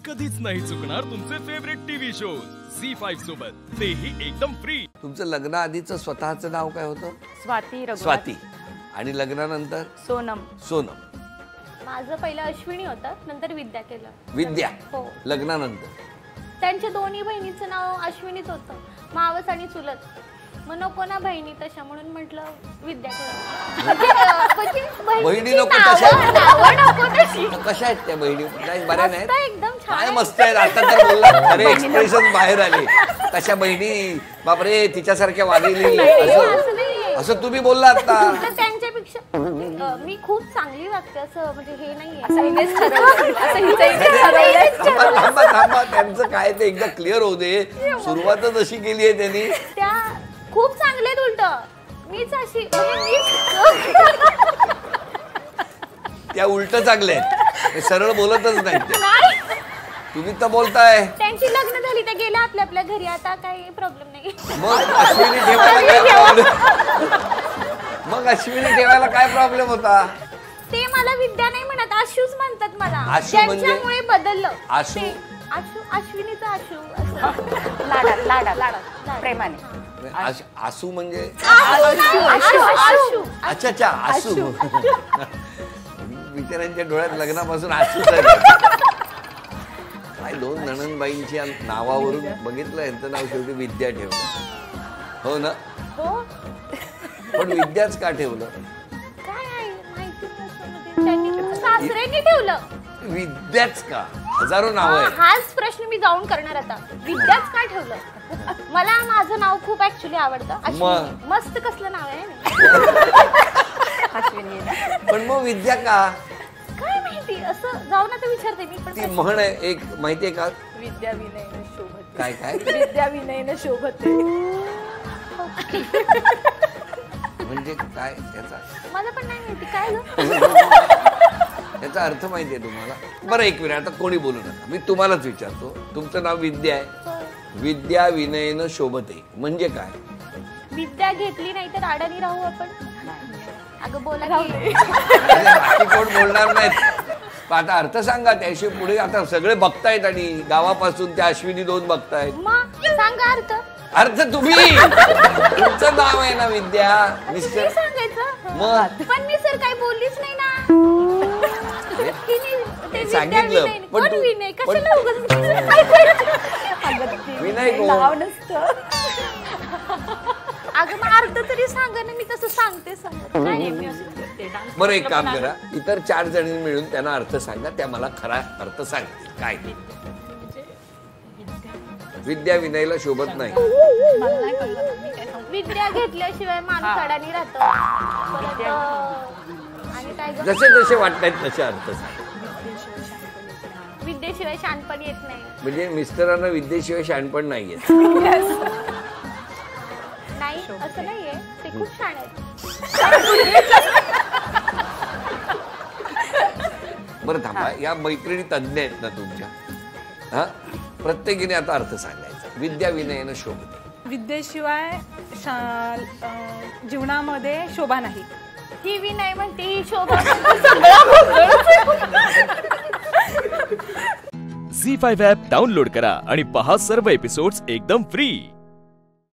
कधीच नाही चुकणार तुमचे फेवरेट टीव्ही शो झी5 सोबत, तेही एकदम फ्री। तुमचं लग्नाआधीचं स्वतःचं नाव काय होतं? स्वाती रघुनाथ। स्वाती। आणि लग्नानंतर? सोनम। सोनम। माझं पहिलं अश्विनी होतं, नंतर विद्या केलं। विद्या? हो। लग्नानंतर? त्यांच्या दोन्ही बहिणीचं नाव अश्विनीच होतं, मावस आणि चुलत। मग नको ना बहिणी तशा, म्हणून म्हटलं विद्या केलं। बहिणी नको तशा? कशा आहेत त्या बहिणी? बऱ्या नाहीत? एकदम छान काय मस्त आहेत। आता तर बोलला खरे एक्सप्रेशन बाहेर आले। तशा बहिणी बापरे तिच्यासारख्या वागली असं तुम्ही बोलला आता। त्यांच्यापेक्षा मी खूप चांगली वागते असं, म्हणजे हे नाहीये। थांबा, त्यांचं काय ते एकदा क्लिअर होऊ दे। सुरुवातच अशी केली आहे त्यांनी। त्या खूप चांगले आहेत, उलट मीच अशी, त्या उलट चांगले आहेत, सरळ बोलतच नाही। तुम्ही तर बोलताय। त्यांची लग्न झाली, त्या गेल्या आपल्या आपल्या घरी, आता काही प्रॉब्लेम नाही। मग अश्विनी ठेवायला काय प्रॉब्लेम? मग अश्विनी ठेवायला काय प्रॉब्लेम होता? ते मला विद्या नाही म्हणत, आशूच म्हणतात मला। आशू म्हणजे? त्यांच्यामुळे बदललं। आशू? अश्विनीचं आशू लाडा प्रेमाने। आसू म्हणजे? आशू। अच्छा आसू। बिचाऱ्यांच्या डोळ्यात लग्नापासून आसूच आहे। काय दोन नणंदबाईंच्या नावावरून बघितलं, यांचं नाव शेवटी विद्या ठेवलं, हो ना? हो। पण विद्याच का ठेवलं? काय आहे माहिती नाही, त्यांनी सासऱ्यांनी ठेवलं। विद्याच का? हजारो नाव आहेत। हाच प्रश्न मी जाऊन करणार आता, विद्याच का ठेवलं? मला माझं नाव खूप ऍक्च्युली आवडतं, अश्विनी। मस्त कसलं नाव आहे अश्विनी। पण मग विद्या का? काय माहिती, असं जाऊन आता विचारते मी। पण ती म्हण आहे एक, माहितीये का? विद्या विनयन शोभते। काय काय? विद्या विनयन शोभते म्हणजे काय याचा? मला पण नाही माहिती काय ग। याचा अर्थ माहितीये तुम्हाला? बरं एक मिनिट, आता कोणी बोलू नका, मी तुम्हालाच विचारतो। तुमचं नाव विद्या आहे, विद्या विनयन शोभते म्हणजे काय? विद्या घेतली नाही तर अडाणी राहू आपण। अगं बोला की। बाकी कोण बोलणार नाहीत, आता अर्थ सांगा त्याशिवाय पुढे। आता सगळे बघतायत आणि गावापासून त्या अश्विनी दोन बघतायत। मग सांगा अर्थ। अर्थ तुम्ही, तुमचं नाव आहे ना विद्या, मिस्टर सांगायचं। मग पण मी सर काही बोललीच नाही ना। सांगितलं पण तू विनय कशाला विनय नाव नसतं। अगं मग अर्थ तरी सांगा ना, मी तसं सांगते। बरं एक काम करा, इतर 4 जणी मिळून त्यांना अर्थ सांगा, त्या मला खरा अर्थ सांगतील काय। विद्या विनयला शोभत नाही। विद्या घेतल्याशिवाय माणूस अडाणी राहतो। आणि काय जसे जसे वाटतायत तसे अर्थ सांग। विद्येशिवाय शहाणपण येत नाही। म्हणजे मिस्टरांना विद्येशिवाय शहाणपण नाही येत? नाही असं नाहीये, ते खूप छान आहेत। बरं थांबा, या मैत्रिणी तज्ञ आहेत ना तुमच्या? हा, प्रत्येकीने आता अर्थ सांगायचा। विद्या विनयन शोभते। विद्येशिवाय जीवनामध्ये शोभा नाही। ही विनय म्हणते, ही शोभा। झी5 ॲप डाउनलोड करा आणि पहा सर्व एपिसोड्स एकदम फ्री।